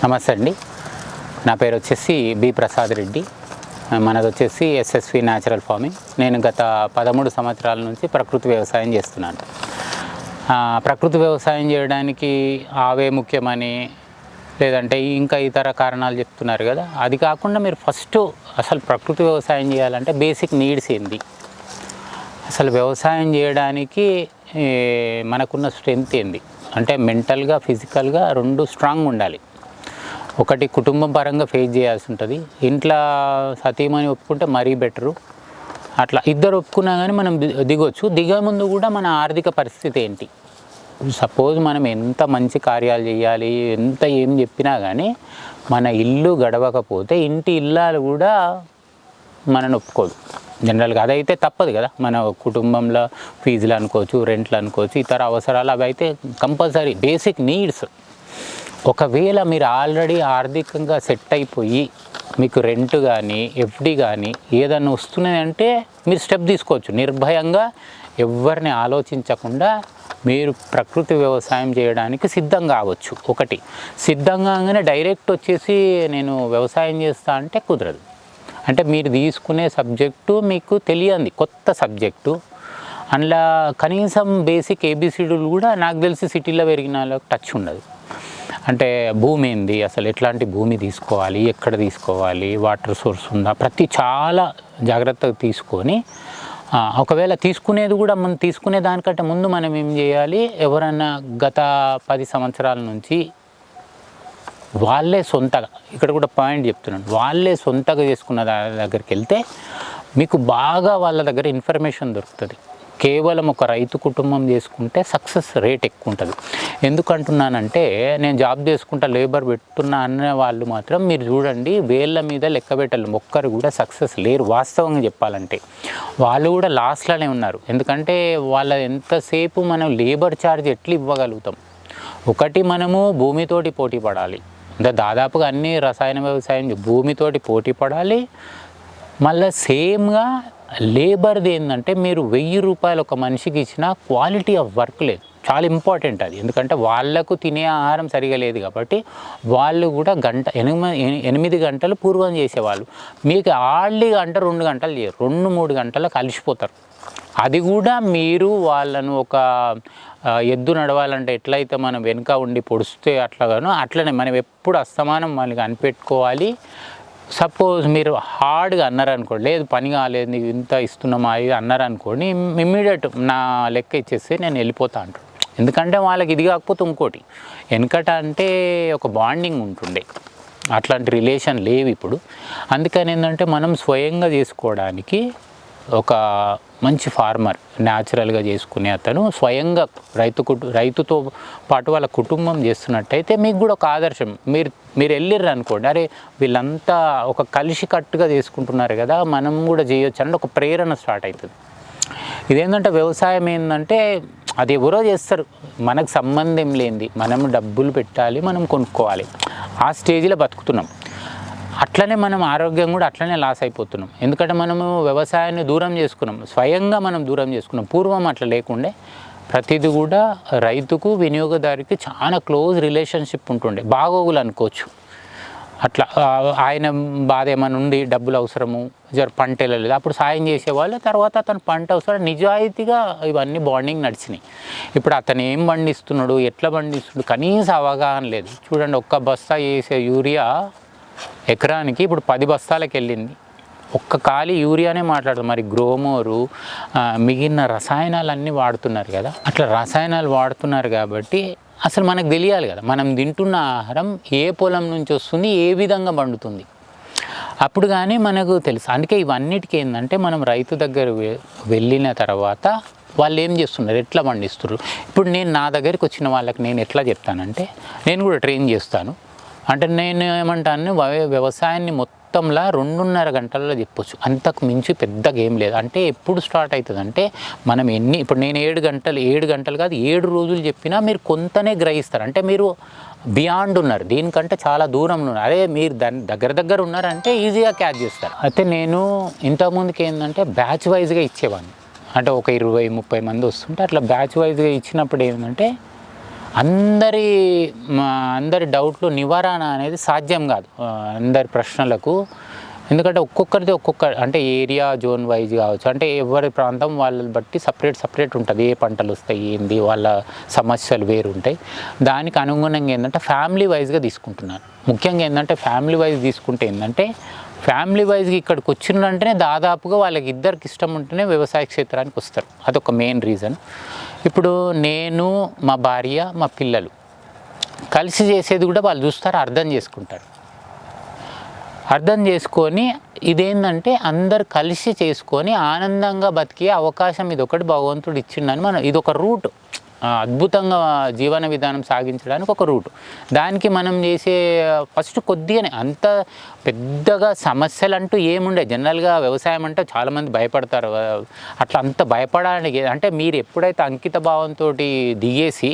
నమస్తే అండి. నా పేరు వచ్చేసి బి ప్రసాద్ రెడ్డి. మనది వచ్చేసి ఎస్ఎస్వి న్యాచురల్ ఫార్మింగ్. నేను గత 13 సంవత్సరాల నుంచి ప్రకృతి వ్యవసాయం చేస్తున్నాను. ప్రకృతి వ్యవసాయం చేయడానికి ఆవే ముఖ్యమని లేదంటే ఇంకా ఇతర కారణాలు చెప్తున్నారు కదా. అది కాకుండా మీరు ఫస్ట్ అసలు ప్రకృతి వ్యవసాయం చేయాలంటే బేసిక్ నీడ్స్ ఏంది, అసలు వ్యవసాయం చేయడానికి మనకున్న స్ట్రెంగ్త్ ఏంది అంటే మెంటల్గా ఫిజికల్గా రెండు స్ట్రాంగ్ ఉండాలి. ఒకటి కుటుంబం పరంగా ఫేస్ చేయాల్సి ఉంటుంది. ఇంట్లో సతీమణి ఒప్పుకుంటే మరీ బెటరు. అట్లా ఇద్దరు ఒప్పుకున్నా కానీ మనం దిగొచ్చు. దిగే ముందు కూడా మన ఆర్థిక పరిస్థితి ఏంటి, సపోజ్ మనం ఎంత మంచి కార్యాలు చేయాలి, ఎంత ఏం చెప్పినా కానీ మన ఇల్లు గడవకపోతే ఇంటి ఇల్లాలు కూడా మనని ఒప్పుకోదు జనరల్గా. అదైతే తప్పదు కదా. మన కుటుంబంలో ఫీజులు అనుకోవచ్చు, రెంట్లు అనుకోవచ్చు, ఇతర అవసరాలు అవి అయితే కంపల్సరీ బేసిక్ నీడ్స్. ఒకవేళ మీరు ఆల్రెడీ ఆర్థికంగా సెట్ అయిపోయి మీకు రెంట్ కానీ ఎఫ్డి కానీ ఏదన్నా వస్తున్నది అంటే మీరు స్టెప్ తీసుకోవచ్చు. నిర్భయంగా ఎవరిని ఆలోచించకుండా మీరు ప్రకృతి వ్యవసాయం చేయడానికి సిద్ధం కావచ్చు. ఒకటి సిద్ధంగానే డైరెక్ట్ వచ్చేసి నేను వ్యవసాయం చేస్తా అంటే కుదరదు. అంటే మీరు తీసుకునే సబ్జెక్టు మీకు తెలియంది, కొత్త సబ్జెక్టు. అందులో కనీసం బేసిక్ ఏబిసిడీలు కూడా నాకు తెలిసి సిటీలో పెరిగిన వాళ్ళకి టచ్ ఉండదు. అంటే భూమి ఏంది, అసలు ఎట్లాంటి భూమి తీసుకోవాలి, ఎక్కడ తీసుకోవాలి, వాటర్ సోర్స్ ఉందా, ప్రతి చాలా జాగ్రత్తగా తీసుకొని ఒకవేళ తీసుకునేది కూడా మనం తీసుకునే దానికంటే ముందు మనం ఏం చేయాలి, ఎవరన్నా గత 10 సంవత్సరాల నుంచి వాళ్ళే సొంతగా, ఇక్కడ కూడా పాయింట్ చెప్తున్నాను, వాళ్ళే సొంతగా చేసుకున్న దగ్గరికి వెళ్తే మీకు బాగా వాళ్ళ దగ్గర ఇన్ఫర్మేషన్ దొరుకుతుంది. కేవలం ఒక రైతు కుటుంబం చేసుకుంటే సక్సెస్ రేట్ ఎక్కువ ఉంటుంది. ఎందుకంటున్నానంటే నేను జాబ్ చేసుకుంటా లేబర్ పెట్టున్నా అనే వాళ్ళు మాత్రం మీరు చూడండి వేళ్ళ మీద లెక్క పెట్టలేము, ఒక్కరు కూడా సక్సెస్ లేరు. వాస్తవంగా చెప్పాలంటే వాళ్ళు కూడా లాస్ట్లోనే ఉన్నారు. ఎందుకంటే వాళ్ళ ఎంతసేపు మనం లేబర్ ఛార్జ్ ఎట్లా ఇవ్వగలుగుతాం. ఒకటి మనము భూమితోటి పోటీ పడాలి. అంటే దాదాపుగా అన్ని రసాయన వ్యవసాయం భూమితోటి పోటీ పడాలి. మళ్ళీ సేమ్గా లేబర్ది ఏంటంటే మీరు 1000 రూపాయలు ఒక మనిషికి ఇచ్చిన క్వాలిటీ ఆఫ్ వర్క్ లేదు. చాలా ఇంపార్టెంట్ అది. ఎందుకంటే వాళ్లకు తినే ఆహారం సరిగా లేదు కాబట్టి వాళ్ళు కూడా 8 గంటలు పూర్వం చేసేవాళ్ళు. మీకు ఆళ్ళీ గంట 2 గంటలు చేయరు, 2-3 గంటలకు కలిసిపోతారు. అది కూడా మీరు వాళ్ళను ఒక ఎద్దు నడవాలంటే ఎట్లయితే మనం వెనుక ఉండి పొడిస్తే అట్లనే మనం ఎప్పుడు అస్తమానం మనకి అనిపెట్టుకోవాలి. సపోజ్ మీరు హార్డ్గా అన్నారనుకోండి, లేదు పని కాలేదు నీకు ఇంత ఇస్తున్నామా ఇది అన్నారనుకోండి, ఇమ్మీడియట్ నా లెక్క ఇచ్చేస్తే నేను వెళ్ళిపోతా అంటాను. ఎందుకంటే వాళ్ళకి ఇది కాకపోతే ఇంకోటి వెనకట అంటే ఒక బాండింగ్ ఉంటుండే, అట్లాంటి రిలేషన్ లేవు ఇప్పుడు. అందుకని ఏంటంటే మనం స్వయంగా చేసుకోవడానికి ఒక మంచి ఫార్మర్ న్యాచురల్గా చేసుకునే అతను స్వయంగా రైతుతో పాటు వాళ్ళ కుటుంబం చేస్తున్నట్టయితే మీకు కూడా ఒక ఆదర్శం. మీరు వెళ్ళిర్రు అనుకోండి, అరే వీళ్ళంతా ఒక కలిసికట్టుగా చేసుకుంటున్నారు కదా, మనం కూడా చేయొచ్చు అంటే ఒక ప్రేరణ స్టార్ట్ అవుతుంది. ఇదేంటంటే వ్యవసాయం ఏంటంటే అది ఎవరో చేస్తారు, మనకు సంబంధం లేనిది, మనం డబ్బులు పెట్టాలి, మనం కొనుక్కోవాలి. ఆ స్టేజ్లో బతుకుతున్నాం. అట్లనే మనం ఆరోగ్యం కూడా అట్లనే లాస్ అయిపోతున్నాం. ఎందుకంటే మనము వ్యవసాయాన్ని దూరం చేసుకున్నాం, స్వయంగా మనం దూరం చేసుకున్నాం. పూర్వం అట్లా లేకుండే ప్రతిదీ కూడా రైతుకు వినియోగదారికి చాలా క్లోజ్ రిలేషన్షిప్ ఉంటుండే, బాగోగులు అనుకోవచ్చు. అట్లా ఆయన బాధ ఏమైనా ఉండి డబ్బులు అవసరము, పంట వెళ్ళలేదు, అప్పుడు సాయం చేసేవాళ్ళు. తర్వాత అతను పంట అవసరం నిజాయితీగా ఇవన్నీ బాండింగ్ నడిచినాయి. ఇప్పుడు అతను ఏం పండిస్తున్నాడు, ఎట్లా పండిస్తున్నాడు కనీస అవగాహన లేదు. చూడండి, ఒక్క బస్తా వేసే యూరియా ఎకరానికి ఇప్పుడు 10 బస్తాలకు వెళ్ళింది. ఒక్క ఖాళీ యూరియానే మాట్లాడదు. మరి గ్రోమోరు మిగిలిన రసాయనాలన్నీ వాడుతున్నారు కదా. అట్లా రసాయనాలు వాడుతున్నారు కాబట్టి అసలు మనకు తెలియాలి కదా, మనం తింటున్న ఆహారం ఏ పొలం నుంచి వస్తుంది, ఏ విధంగా పండుతుంది, అప్పుడు కానీ మనకు తెలుసు. అందుకే ఇవన్నిటికీ ఏంటంటే మనం రైతు దగ్గర వెళ్ళిన తర్వాత వాళ్ళు ఏం చేస్తున్నారు, ఎట్లా పండిస్తున్నారు. ఇప్పుడు నేను నా దగ్గరికి వచ్చిన వాళ్ళకి నేను ఎట్లా చెప్తానంటే, నేను కూడా ట్రైన్ చేస్తాను. అంటే నేను ఏమంటాను, వ్యవసాయాన్ని మొత్తంలో 2.5 గంటల్లో చెప్పొచ్చు, అంతకు మించి పెద్దగా ఏం లేదు. అంటే ఎప్పుడు స్టార్ట్ అవుతుంది అంటే మనం ఇప్పుడు నేను 7 గంటలు కాదు 7 రోజులు చెప్పినా మీరు కొంతనే గ్రహిస్తారు. అంటే మీరు బియాండ్ ఉన్నారు, దీనికంటే చాలా దూరం ఉన్నారు. అదే మీరు దాని దగ్గర ఉన్నారంటే ఈజీగా క్యాచ్ చేస్తారు. అయితే నేను ఇంతకుముందుకి ఏంటంటే బ్యాచ్ వైజ్గా ఇచ్చేవాడిని. అంటే ఒక 20-30 మంది వస్తుంటే అట్లా బ్యాచ్ వైజ్గా ఇచ్చినప్పుడు ఏంటంటే అందరి డౌట్లు నివారణ అనేది సాధ్యం కాదు అందరి ప్రశ్నలకు. ఎందుకంటే ఒక్కొక్కరిది అంటే ఏరియా జోన్ వైజ్ కావచ్చు, అంటే ఎవరి ప్రాంతం వాళ్ళని బట్టి సపరేట్ ఉంటుంది. ఏ పంటలు వస్తాయి ఏంది వాళ్ళ సమస్యలు వేరు ఉంటాయి. దానికి అనుగుణంగా ఏంటంటే ఫ్యామిలీ వైజ్గా తీసుకుంటున్నారు. ముఖ్యంగా ఏంటంటే ఫ్యామిలీ వైజ్ తీసుకుంటే ఏంటంటే ఫ్యామిలీ వైజ్గా ఇక్కడికి వచ్చిందంటేనే దాదాపుగా వాళ్ళకి ఇద్దరికి ఇష్టం ఉంటేనే వ్యవసాయ క్షేత్రానికి వస్తారు. అదొక మెయిన్ రీజన్. ఇప్పుడు నేను, మా భార్య, మా పిల్లలు కలిసి చేసేది కూడా వాళ్ళు చూస్తారు, అర్థం చేసుకుంటారు. అర్థం చేసుకొని ఇదేంటంటే అందరు కలిసి చేసుకొని ఆనందంగా బతికే అవకాశం ఇదొకటి భగవంతుడు ఇచ్చిండని మనం ఇదొక రూట్, అద్భుతంగా జీవన విధానం సాగించడానికి ఒక రూట్. దానికి మనం చేసే ఫస్ట్ కొద్దిగానే, అంత పెద్దగా సమస్యలు అంటూ ఏముండే. జనరల్గా వ్యవసాయం అంటే చాలామంది భయపడతారు. అట్లా అంత భయపడడానికి అంటే మీరు ఎప్పుడైతే అంకిత భావంతో దిగేసి,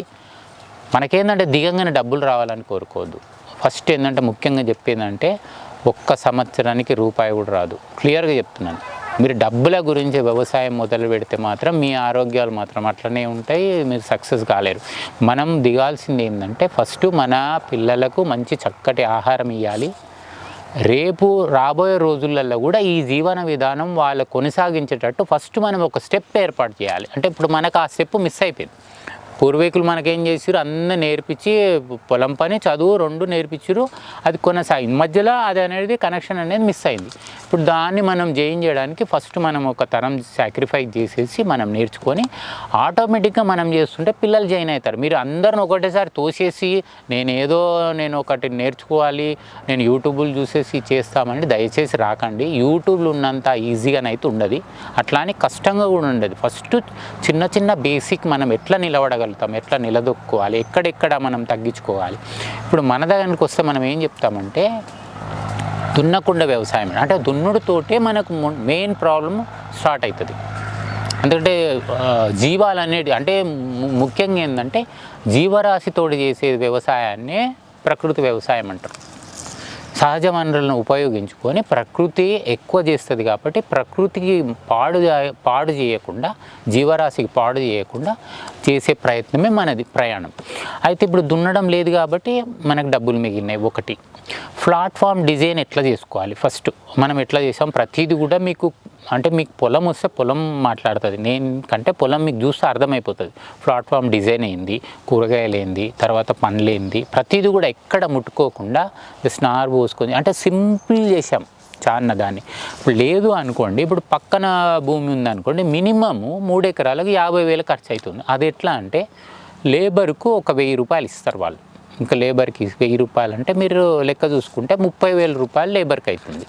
మనకేంటంటే దిగంగానే డబ్బులు రావాలని కోరుకోవద్దు. ఫస్ట్ ఏంటంటే ముఖ్యంగా చెప్పేదంటే ఒక్క సంవత్సరానికి రూపాయి కూడా రాదు. క్లియర్గా చెప్తున్నాను. మీరు డబ్బుల గురించి వ్యవసాయం మొదలు పెడితే మాత్రం మీ ఆరోగ్యాలు మాత్రం అట్లనే ఉంటాయి, మీరు సక్సెస్ కాలేరు. మనం దిగాల్సింది ఏంటంటే ఫస్ట్ మన పిల్లలకు మంచి చక్కటి ఆహారం ఇవ్వాలి. రేపు రాబోయే రోజులలో కూడా ఈ జీవన విధానం వాళ్ళు కొనసాగించేటట్టు ఫస్ట్ మనం ఒక స్టెప్ ఏర్పాటు చేయాలి. అంటే ఇప్పుడు మనకు ఆ స్టెప్ మిస్ అయిపోయింది. పూర్వీకులు మనకేం చేసారు, అన్నీ నేర్పించి పొలం పని చదువు రెండు నేర్పించారు, అది కొనసాగింది. మధ్యలో అది అనేది కనెక్షన్ అనేది మిస్ అయింది. ఇప్పుడు దాన్ని మనం జైన్ చేయడానికి ఫస్ట్ మనం ఒక తరం సాక్రిఫైస్ చేసేసి మనం నేర్చుకొని ఆటోమేటిక్గా మనం చేస్తుంటే పిల్లలు జాయిన్ అవుతారు. మీరు అందరిని ఒకటేసారి తోసేసి నేను ఒకటి నేర్చుకోవాలి, నేను యూట్యూబ్లు చూసేసి చేస్తామండి, దయచేసి రాకండి. యూట్యూబ్లు ఉన్నంత ఈజీగానైతే ఉండదు, అట్లా అని కష్టంగా కూడా ఉండదు. ఫస్ట్ చిన్న బేసిక్ మనం ఎట్లా నిలబడగలుగుతాం, ఎట్లా నిలదొక్కుకోవాలి, ఎక్కడెక్కడ మనం తగ్గించుకోవాలి. ఇప్పుడు మన దగ్గరికి వస్తే మనం ఏం చెప్తామంటే దున్నకుండా వ్యవసాయం, అంటే దున్నుడుతోటే మనకు మెయిన్ ప్రాబ్లం స్టార్ట్ అవుతుంది. ఎందుకంటే జీవాలు అనేది అంటే ముఖ్యంగా ఏంటంటే జీవరాశితోటి చేసే వ్యవసాయాన్నే ప్రకృతి వ్యవసాయం అంటారు. సహజ వనరులను ఉపయోగించుకొని ప్రకృతి ఎక్కువ చేస్తుంది కాబట్టి ప్రకృతికి పాడు చేయకుండా, జీవరాశికి పాడు చేయకుండా చేసే ప్రయత్నమే మనది ప్రయాణం. అయితే ఇప్పుడు దున్నడం లేదు కాబట్టి మనకు డబ్బులు మిగిలినాయి. ఒకటి ప్లాట్ఫామ్ డిజైన్ ఎట్లా చేసుకోవాలి, ఫస్ట్ మనం ఎట్లా చేసాం ప్రతిదీ కూడా మీకు అంటే మీకు పొలం వస్తే పొలం మాట్లాడుతుంది, కంటే పొలం మీకు చూస్తే అర్థమైపోతుంది. ప్లాట్ఫామ్ డిజైన్ ఏంది, కూరగాయలు ఏంది, తర్వాత పండ్లు ఏంది, ప్రతిదీ కూడా ఎక్కడ ముట్టుకోకుండా జస్ట్ నారు పోసుకొని అంటే సింపుల్ చేసాం చాలా. దాన్ని ఇప్పుడు లేదు అనుకోండి, ఇప్పుడు పక్కన భూమి ఉందనుకోండి, మినిమము 3 ఎకరాలకు 50,000 ఖర్చు అవుతుంది. అది ఎట్లా అంటే లేబర్కు ఒక 1,000 రూపాయలు ఇస్తారు వాళ్ళు. ఇంకా లేబర్కి 1,000 రూపాయలు అంటే మీరు లెక్క చూసుకుంటే 30,000 రూపాయలు లేబర్కి అవుతుంది.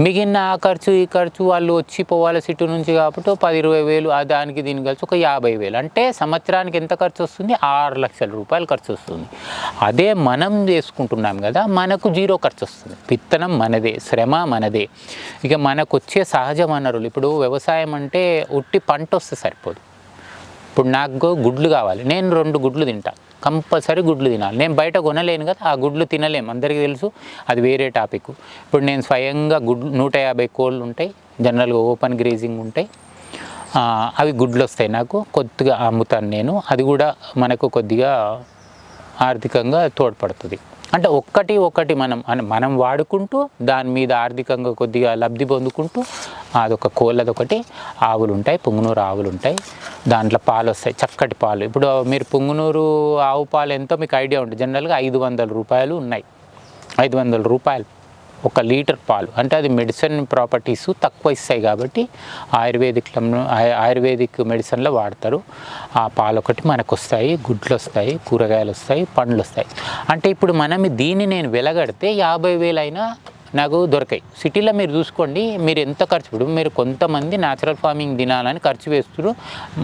మిగిలిన ఆ ఖర్చు ఈ ఖర్చు వాళ్ళు వచ్చి పోవాలి సిటీ నుంచి కాబట్టి 10-20,000, దానికి దీనికి కలిసి ఒక 50,000. అంటే సంవత్సరానికి ఎంత ఖర్చు వస్తుంది, 6 లక్షల రూపాయలు ఖర్చు వస్తుంది. అదే మనం చేసుకుంటున్నాం కదా, మనకు 0 ఖర్చు వస్తుంది. విత్తనం మనదే, శ్రమ మనదే. ఇక మనకు వచ్చే సహజ వనరులు, ఇప్పుడు వ్యవసాయం అంటే ఉట్టి పంట వస్తే సరిపోదు. ఇప్పుడు నాకు గుడ్లు కావాలి, నేను 2 గుడ్లు తింటా, కంపల్సరీ గుడ్లు తినాలి. నేను బయట కొనలేను కదా, ఆ గుడ్లు తినలేము, అందరికీ తెలుసు, అది వేరే టాపిక్. ఇప్పుడు నేను స్వయంగా గుడ్లు 150 కోళ్ళు ఉంటాయి, జనరల్గా ఓపెన్ గ్రేజింగ్ ఉంటాయి, అవి గుడ్లు వస్తాయి నాకు, కొద్దిగా అమ్ముతాను నేను. అది కూడా మనకు కొద్దిగా ఆర్థికంగా తోడ్పడుతుంది. అంటే ఒక్కటి మనం వాడుకుంటూ దాని మీద ఆర్థికంగా కొద్దిగా లబ్ధి పొందుకుంటూ అదొక కోళ్ళదొకటి. ఆవులు ఉంటాయి, పుంగనూరు ఆవులు ఉంటాయి, దాంట్లో పాలు వస్తాయి, చక్కటి పాలు. ఇప్పుడు మీరు పుంగనూరు ఆవు పాలు ఎంతో మీకు ఐడియా ఉంటుంది. జనరల్గా 500 రూపాయలు ఉన్నాయి, 500 రూపాయలు 1 లీటర్ పాలు. అంటే అది మెడిసిన్ ప్రాపర్టీస్ తక్కువ ఇస్తాయి కాబట్టి ఆయుర్వేదిక్ మెడిసిన్లో వాడతారు. ఆ పాలు ఒకటి మనకు వస్తాయి, గుడ్లు వస్తాయి, కూరగాయలు వస్తాయి, పండ్లు వస్తాయి. అంటే ఇప్పుడు దీన్ని నేను వెలగడితే 50,000 అయినా నాకు దొరికాయి. సిటీలో మీరు చూసుకోండి, మీరు ఎంత ఖర్చు, ఇప్పుడు మీరు కొంతమంది న్యాచురల్ ఫార్మింగ్ తినాలని ఖర్చు వేస్తారు.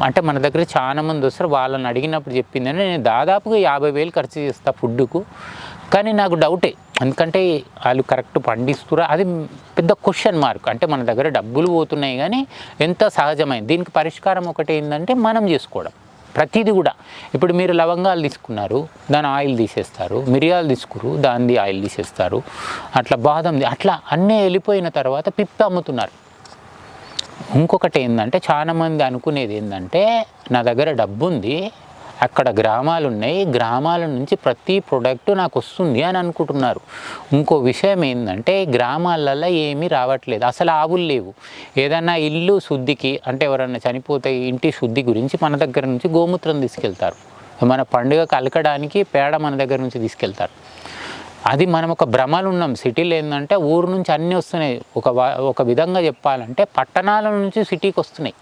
అంటే మన దగ్గర చాలా మంది వస్తారు, వాళ్ళని అడిగినప్పుడు చెప్పిందని నేను దాదాపుగా 50,000 ఖర్చు చేస్తాను ఫుడ్కు. కానీ నాకు డౌటే, ఎందుకంటే వాళ్ళు కరెక్ట్ పండిస్తురా, అది పెద్ద క్వశ్చన్ మార్క్. అంటే మన దగ్గర డబ్బులు పోతున్నాయి కానీ ఎంత సహజమైంది. దీనికి పరిష్కారం ఒకటి ఏంటంటే మనం చేసుకోవడం ప్రతిదీ కూడా. ఇప్పుడు మీరు లవంగాలు తీసుకున్నారు, దాని ఆయిల్ తీసేస్తారు, మిరియాలు తీసుకురు, దాన్ని ఆయిల్ తీసేస్తారు, అట్లా బాదం, అట్లా అన్నీ వెళ్ళిపోయిన తర్వాత పిప్పి అమ్ముతున్నారు. ఇంకొకటి ఏంటంటే చాలామంది అనుకునేది ఏంటంటే నా దగ్గర డబ్బు ఉంది, అక్కడ గ్రామాలు ఉన్నాయి, గ్రామాల నుంచి ప్రతి ప్రోడక్ట్ నాకు వస్తుంది అని అనుకుంటున్నారు. ఇంకో విషయం ఏంటంటే గ్రామాలలో ఏమీ రావట్లేదు, అసలు ఆవులు లేవు. ఏదన్నా ఇల్లు శుద్ధికి అంటే ఎవరన్నా చనిపోతే ఇంటి శుద్ధి గురించి మన దగ్గర నుంచి గోమూత్రం తీసుకెళ్తారు, మన పండుగకు అలకడానికి పేడ మన దగ్గర నుంచి తీసుకెళ్తారు. అది మనం ఒక భ్రమలు ఉన్నాం. సిటీలో ఏంటంటే ఊరు నుంచి అన్నీ వస్తున్నాయి. ఒక విధంగా చెప్పాలంటే పట్టణాల నుంచి సిటీకి వస్తున్నాయి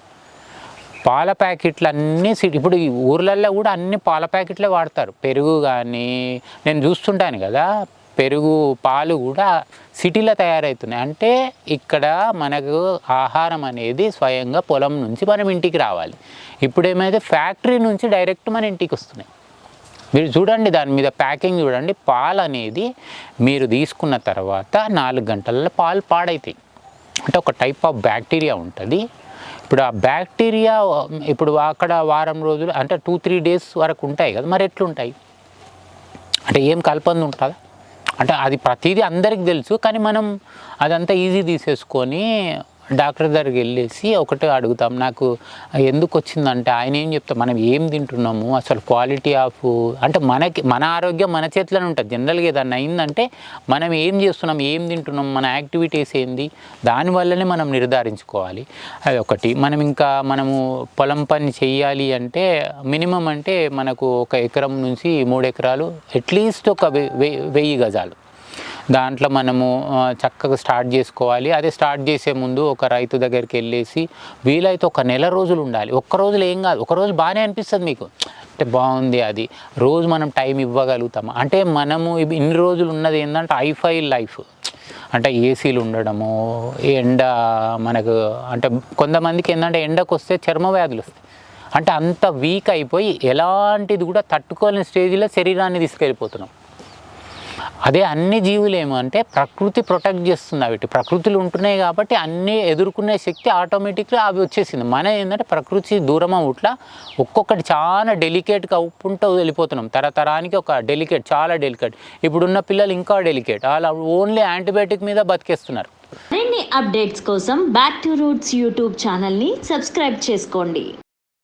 పాల ప్యాకెట్లు అన్నీ. ఇప్పుడు ఈ ఊర్లల్లో కూడా అన్ని పాల ప్యాకెట్లే వాడతారు. పెరుగు కానీ నేను చూస్తుంటాను కదా, పెరుగు పాలు కూడా సిటీలో తయారవుతున్నాయి. అంటే ఇక్కడ మనకు ఆహారం అనేది స్వయంగా పొలం నుంచి మనం ఇంటికి రావాలి. ఇప్పుడేమైతే ఫ్యాక్టరీ నుంచి డైరెక్ట్ మన ఇంటికి వస్తున్నాయి. మీరు చూడండి, దాని మీద ప్యాకింగ్ చూడండి. పాలు అనేది మీరు తీసుకున్న తర్వాత 4 గంటలలో పాలు పాడవుతాయి. అంటే ఒక టైప్ ఆఫ్ బ్యాక్టీరియా ఉంటుంది. ఇప్పుడు ఆ బ్యాక్టీరియా ఇప్పుడు అక్కడ వారం రోజులు అంటే 2-3 డేస్ వరకు ఉంటాయి కదా, మరి ఎట్లుంటాయి అంటే ఏం కలపంది ఉంటుందా? అంటే అది ప్రతిదీ అందరికీ తెలుసు, కానీ మనం అదంతా ఈజీ తీసేసుకొని డాక్టర్ దగ్గరికి వెళ్ళేసి ఒకటే అడుగుతాం, నాకు ఎందుకు వచ్చిందంటే ఆయన ఏం చెప్తాం, మనం ఏం తింటున్నాము అసలు క్వాలిటీ ఆఫ్ అంటే మన ఆరోగ్యం మన చేతిలోనే ఉంటుంది. జనరల్గా ఏదన్నా అయిందంటే మనం ఏం చేస్తున్నాం, ఏం తింటున్నాం, మన యాక్టివిటీస్ ఏంది, దానివల్లనే మనం నిర్ధారించుకోవాలి. అది ఒకటి. మనము పొలం పని చేయాలి అంటే మినిమం అంటే మనకు 1 ఎకరం నుంచి 3 ఎకరాలు అట్లీస్ట్ ఒక 1000 గజాలు, దాంట్లో మనము చక్కగా స్టార్ట్ చేసుకోవాలి. అదే స్టార్ట్ చేసే ముందు ఒక రైతు దగ్గరికి వెళ్ళేసి వీలైతే 1 నెల రోజులు ఉండాలి. ఒక్క రోజులు ఏం కాదు, ఒక రోజు బాగానే అనిపిస్తుంది మీకు, అంటే బాగుంది. అది రోజు మనం టైం ఇవ్వగలుగుతాము. అంటే మనము ఇన్ని రోజులు ఉన్నది ఏంటంటే హైఫై లైఫ్, అంటే ఏసీలు ఉండడము, ఎండ మనకు అంటే కొంతమందికి ఏంటంటే ఎండకు వస్తే చర్మ వ్యాధులు వస్తాయి. అంటే అంత వీక్ అయిపోయి ఎలాంటిది కూడా తట్టుకోలేని స్టేజ్లో శరీరాన్ని తీసుకెళ్ళిపోతున్నాం. అదే అన్ని జీవులు ఏమంటే ప్రకృతి ప్రొటెక్ట్ చేస్తుంది. అవి ప్రకృతిలో ఉంటున్నాయి కాబట్టి అన్నీ ఎదుర్కొనే శక్తి ఆటోమేటిక్గా అవి వచ్చేసింది. మన ఏంటంటే ప్రకృతి దూరం అవుట్లా ఒక్కొక్కటి చాలా డెలికేట్గా ఉప్పుంటూ వెళ్ళిపోతున్నాం. తరతరానికి ఒక డెలికేట్, చాలా డెలికేట్. ఇప్పుడున్న పిల్లలు ఇంకా డెలికేట్, అలా ఓన్లీ యాంటీబయాటిక్ మీద బతికేస్తున్నారు. మరిన్ని అప్డేట్స్ కోసం బ్యాక్ టు రూట్స్ యూట్యూబ్ ఛానల్ని సబ్స్క్రైబ్ చేసుకోండి.